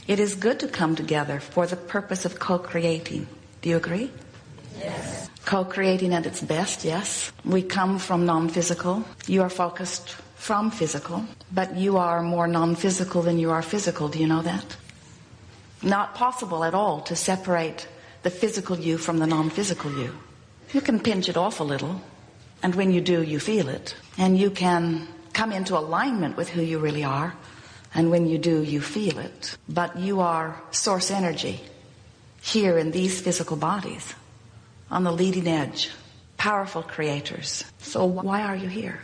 It is good to come together for the purpose of co-creating. Do you agree? Yes. Co-creating at its best, yes. We come from non-physical. You are focused from physical, but you are more non-physical than you are physical. Do you know that? Not possible at all to separate the physical you from the non-physical you. You can pinch it off a little, and when you do, you feel it. And you can come into alignment with who you really are, and when you do, you feel it. But you are source energy here in these physical bodies, on the leading edge, powerful creators. So why are you here?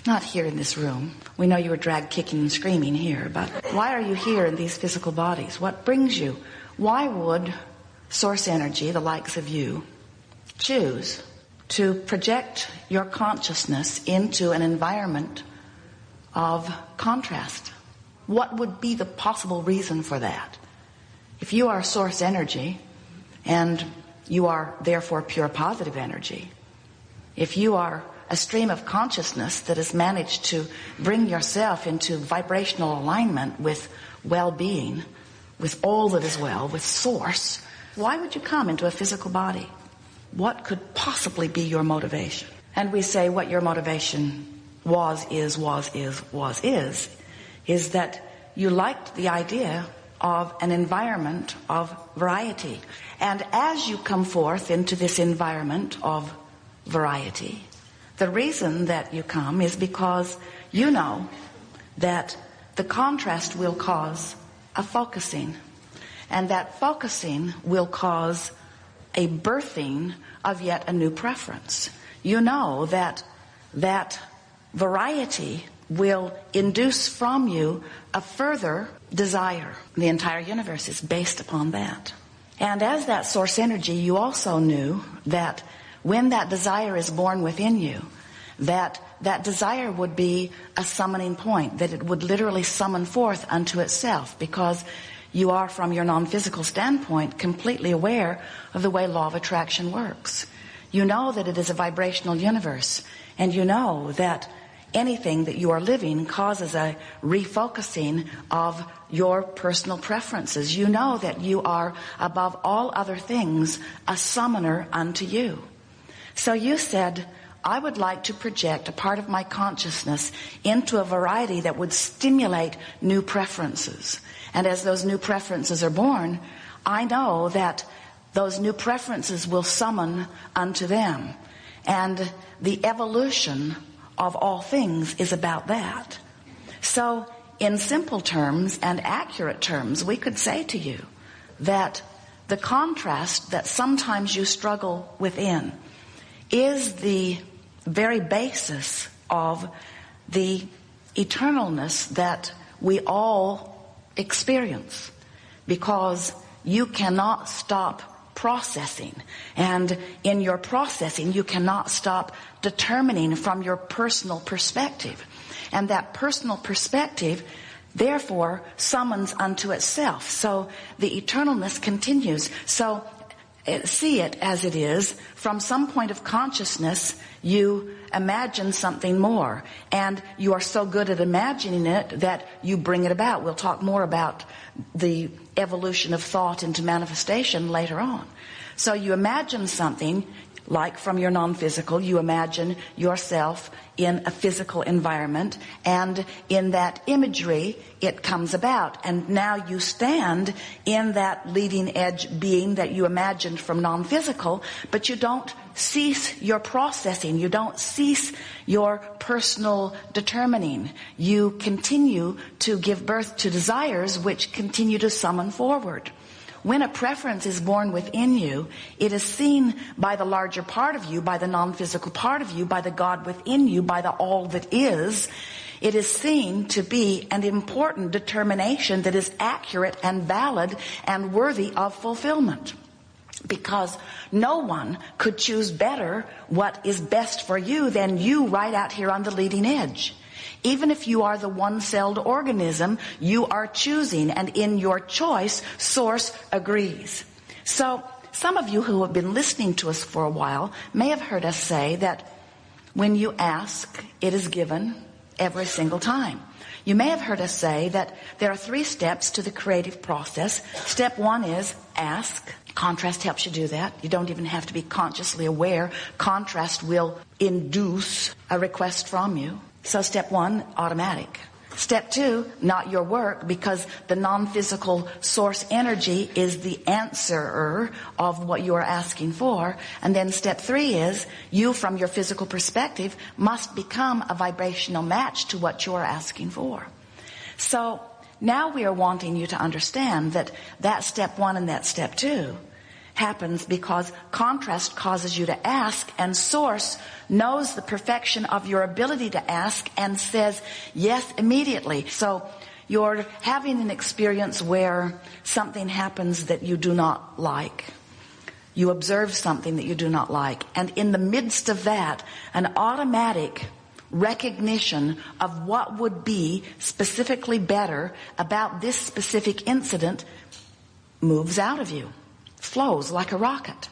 Not here in this room. We know you were dragged kicking and screaming here, but why are you here in these physical bodies? What brings you? Why would source energy, the likes of you, choose to project your consciousness into an environment of contrast? What would be the possible reason for that? If you are source energy, and you are therefore pure positive energy, if you are a stream of consciousness that has managed to bring yourself into vibrational alignment with well-being, with all that is well, with source, why would you come into a physical body? What could possibly be your motivation? And we say what your motivation is that you liked the idea of an environment of variety. And as you come forth into this environment of variety, the reason that you come is because you know that the contrast will cause a focusing, and that focusing will cause a birthing of yet a new preference. You know that variety will induce from you a further desire. The entire universe is based upon that. And as that source energy, you also knew that when that desire is born within you, that desire would be a summoning point, that it would literally summon forth unto itself, because you are, from your non-physical standpoint, completely aware of the way law of attraction works. You know that it is a vibrational universe, and you know that anything that you are living causes a refocusing of your personal preferences. You know that you are, above all other things, a summoner unto you. So you said, I would like to project a part of my consciousness into a variety that would stimulate new preferences. And as those new preferences are born, I know that those new preferences will summon unto them. And the evolution of all things is about that. So in simple terms and accurate terms, we could say to you that the contrast that sometimes you struggle within is the very basis of the eternalness that we all experience, because you cannot stop processing, and in your processing you cannot stop determining from your personal perspective, and that personal perspective therefore summons unto itself. So the eternalness continues. So see it as it is. From some point of consciousness you imagine something more, and you are so good at imagining it that you bring it about. We'll talk more about the evolution of thought into manifestation later on. So you imagine something, like from your non-physical, you imagine yourself in a physical environment, and in that imagery it comes about, and now you stand in that leading edge being that you imagined from non-physical, but you don't cease your processing, you don't cease your personal determining. You continue to give birth to desires which continue to summon forward. When a preference is born within you, it is seen by the larger part of you, by the non-physical part of you, by the God within you, by the all that is. It is seen to be an important determination that is accurate and valid and worthy of fulfillment. Because no one could choose better what is best for you than you right out here on the leading edge. Even if you are the one-celled organism, you are choosing, and in your choice, Source agrees. So some of you who have been listening to us for a while may have heard us say that when you ask, it is given, every single time. You may have heard us say that there are 3 steps to the creative process. Step 1 is ask. Contrast helps you do that. You don't even have to be consciously aware. Contrast will induce a request from you. So step 1, automatic. Step 2, not your work, because the non-physical source energy is the answerer of what you are asking for. And then step 3 is you, from your physical perspective, must become a vibrational match to what you are asking for. So now we are wanting you to understand that step 1 and that step 2 happens because contrast causes you to ask, and source knows the perfection of your ability to ask and says yes immediately. So you're having an experience where something happens that you do not like. You observe something that you do not like, and in the midst of that, an automatic recognition of what would be specifically better about this specific incident moves out of you. Flows like a rocket.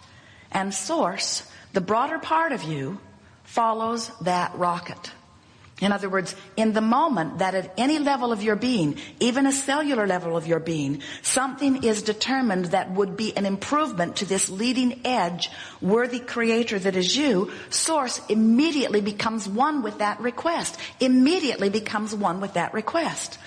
And source, the broader part of you, follows that rocket. In other words, in the moment that at any level of your being, even a cellular level of your being, something is determined that would be an improvement to this leading edge, worthy creator that is you, source immediately becomes one with that request. Immediately becomes one with that request.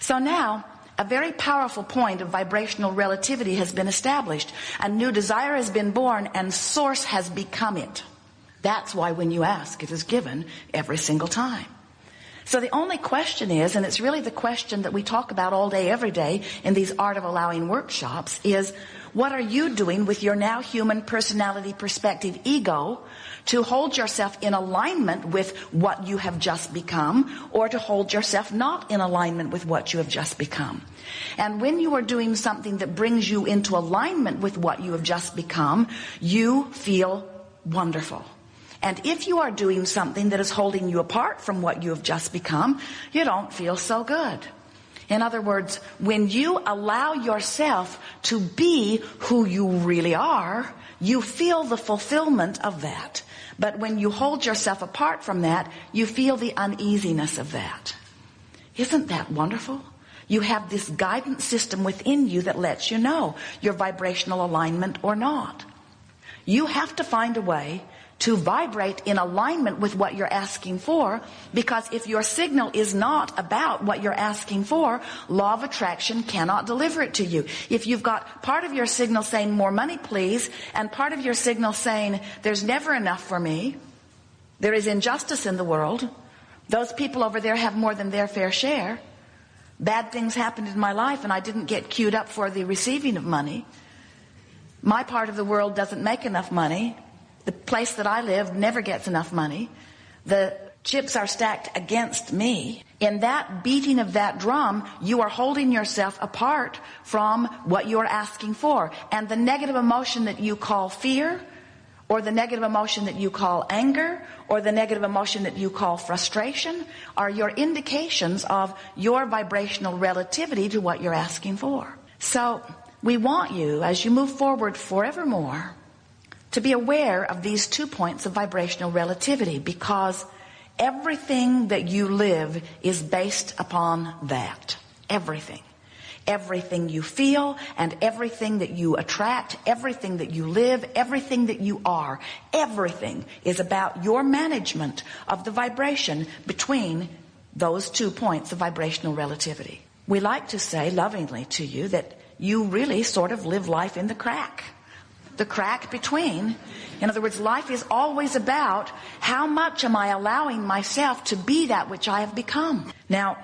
So now, a very powerful point of vibrational relativity has been established. A new desire has been born, and source has become it. That's why when you ask, it is given every single time. So the only question is, and it's really the question that we talk about all day, every day in these Art of Allowing workshops, is what are you doing with your now human personality perspective ego to hold yourself in alignment with what you have just become, or to hold yourself not in alignment with what you have just become. And when you are doing something that brings you into alignment with what you have just become, you feel wonderful. And if you are doing something that is holding you apart from what you have just become, you don't feel so good. In other words, when you allow yourself to be who you really are, you feel the fulfillment of that. But when you hold yourself apart from that, you feel the uneasiness of that. Isn't that wonderful? You have this guidance system within you that lets you know your vibrational alignment or not. You have to find a way to vibrate in alignment with what you're asking for, because if your signal is not about what you're asking for, law of attraction cannot deliver it to you. If you've got part of your signal saying more money please, and part of your signal saying there's never enough for me, there is injustice in the world, those people over there have more than their fair share, bad things happened in my life and I didn't get queued up for the receiving of money, my part of the world doesn't make enough money, the place that I live never gets enough money, the chips are stacked against me. In that beating of that drum, you are holding yourself apart from what you're asking for. And the negative emotion that you call fear, or the negative emotion that you call anger, or the negative emotion that you call frustration, are your indications of your vibrational relativity to what you're asking for. So we want you, as you move forward forevermore, to be aware of these 2 points of vibrational relativity, because everything that you live is based upon that. Everything. Everything you feel and everything that you attract, everything that you live, everything that you are, everything is about your management of the vibration between those 2 points of vibrational relativity. We like to say lovingly to you that you really sort of live life in the crack. The crack between. In other words, life is always about how much am I allowing myself to be that which I have become. Now,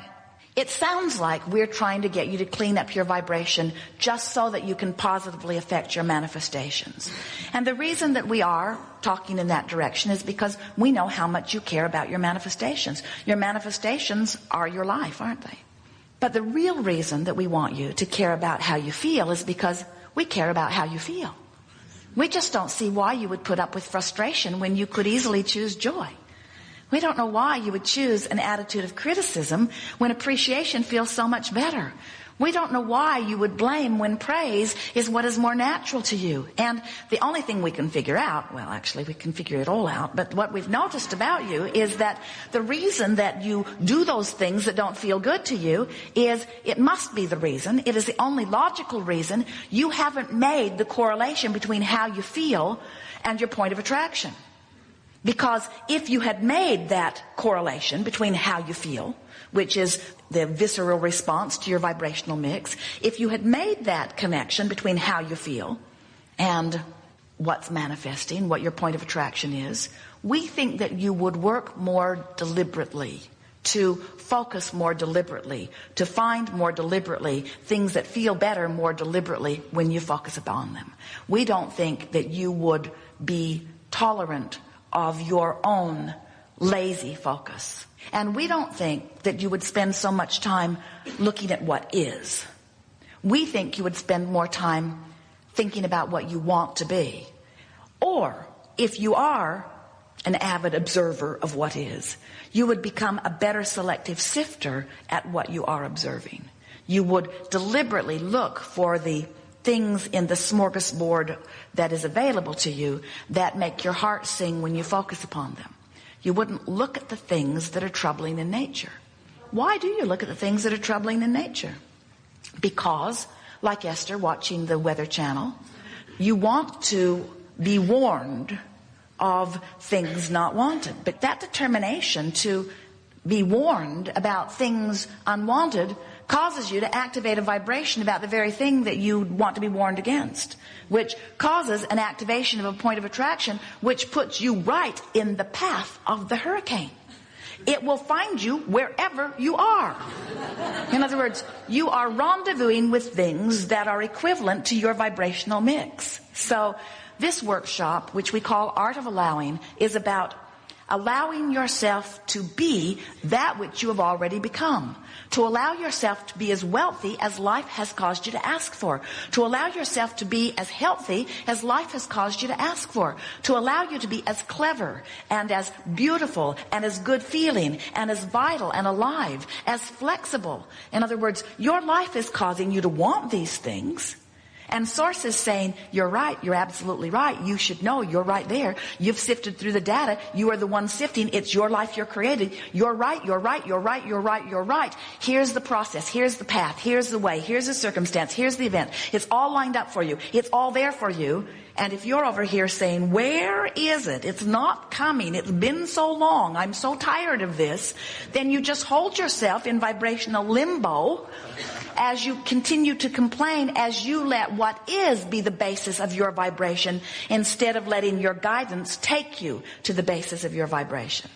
it sounds like we're trying to get you to clean up your vibration just so that you can positively affect your manifestations. And the reason that we are talking in that direction is because we know how much you care about your manifestations. Your manifestations are your life, aren't they? But the real reason that we want you to care about how you feel is because we care about how you feel. We just don't see why you would put up with frustration when you could easily choose joy. We don't know why you would choose an attitude of criticism when appreciation feels so much better. We don't know why you would blame when praise is what is more natural to you. And the only thing we can figure out, well, actually we can figure it all out, but what we've noticed about you is that the reason that you do those things that don't feel good to you is, it must be the reason, it is the only logical reason, you haven't made the correlation between how you feel and your point of attraction. Because if you had made that correlation between how you feel, which is the visceral response to your vibrational mix, if you had made that connection between how you feel and what's manifesting, what your point of attraction is, we think that you would work more deliberately, to focus more deliberately, to find more deliberately things that feel better more deliberately when you focus upon them. We don't think that you would be tolerant of your own lazy focus. And we don't think that you would spend so much time looking at what is. We think you would spend more time thinking about what you want to be. Or, if you are an avid observer of what is, you would become a better selective sifter at what you are observing. You would deliberately look for the things in the smorgasbord that is available to you that make your heart sing when you focus upon them. You wouldn't look at the things that are troubling in nature. Why do you look at the things that are troubling in nature? Because, like Esther watching the Weather Channel, you want to be warned of things not wanted. But that determination to be warned about things unwanted causes you to activate a vibration about the very thing that you want to be warned against, which causes an activation of a point of attraction which puts you right in the path of the hurricane. It will find you wherever you are. In other words, you are rendezvousing with things that are equivalent to your vibrational mix. So this workshop, which we call Art of Allowing, is about allowing yourself to be that which you have already become. To allow yourself to be as wealthy as life has caused you to ask for. To allow yourself to be as healthy as life has caused you to ask for. To allow you to be as clever and as beautiful and as good feeling and as vital and alive, as flexible. In other words, your life is causing you to want these things. And Source is saying, you're right, you're absolutely right. You should know, you're right there. You've sifted through the data. You are the one sifting. It's your life you're created. You're right, you're right, you're right, you're right, you're right. Here's the process. Here's the path. Here's the way. Here's the circumstance. Here's the event. It's all lined up for you. It's all there for you. And if you're over here saying, where is it? It's not coming. It's been so long. I'm so tired of this. Then you just hold yourself in vibrational limbo as you continue to complain, as you let what is be the basis of your vibration instead of letting your guidance take you to the basis of your vibration.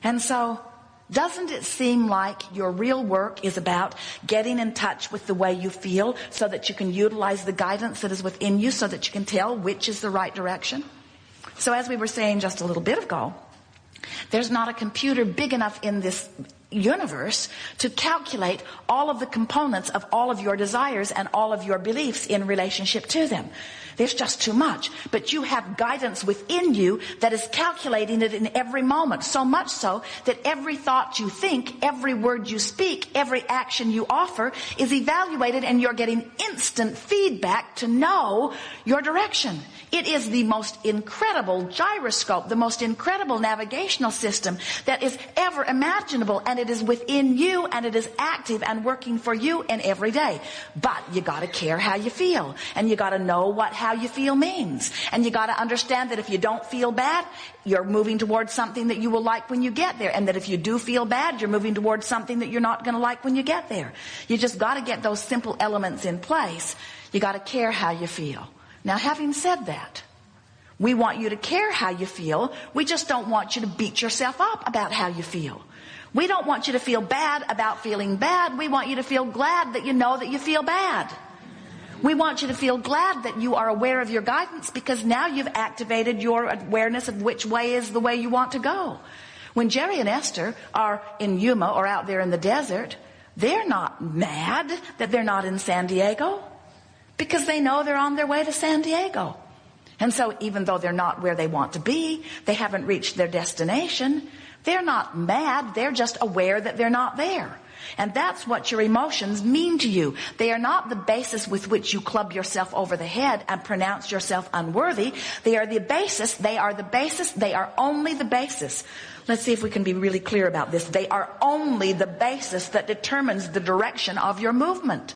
And so, doesn't it seem like your real work is about getting in touch with the way you feel so that you can utilize the guidance that is within you so that you can tell which is the right direction? So as we were saying just a little bit ago, there's not a computer big enough in this universe to calculate all of the components of all of your desires and all of your beliefs in relationship to them. There's just too much. But you have guidance within you that is calculating it in every moment. So much so that every thought you think, every word you speak, every action you offer is evaluated, and you're getting instant feedback to know your direction. It is the most incredible gyroscope, the most incredible navigational system that is ever imaginable, and it is within you, and it is active and working for you in every day. But you got to care how you feel, and you got to know what how you feel means, and you got to understand that if you don't feel bad, you're moving towards something that you will like when you get there, and that if you do feel bad, you're moving towards something that you're not going to like when you get there. You just got to get those simple elements in place. You got to care how you feel. Now, having said that, we want you to care how you feel. We just don't want you to beat yourself up about how you feel. We don't want you to feel bad about feeling bad. We want you to feel glad that you know that you feel bad. We want you to feel glad that you are aware of your guidance, because now you've activated your awareness of which way is the way you want to go. When Jerry and Esther are in Yuma or out there in the desert, they're not mad that they're not in San Diego, because they know they're on their way to San Diego. And so even though they're not where they want to be, they haven't reached their destination, they're not mad, they're just aware that they're not there. And that's what your emotions mean to you. They are not the basis with which you club yourself over the head and pronounce yourself unworthy. They are the basis. They are the basis. They are only the basis. Let's see if we can be really clear about this. They are only the basis that determines the direction of your movement.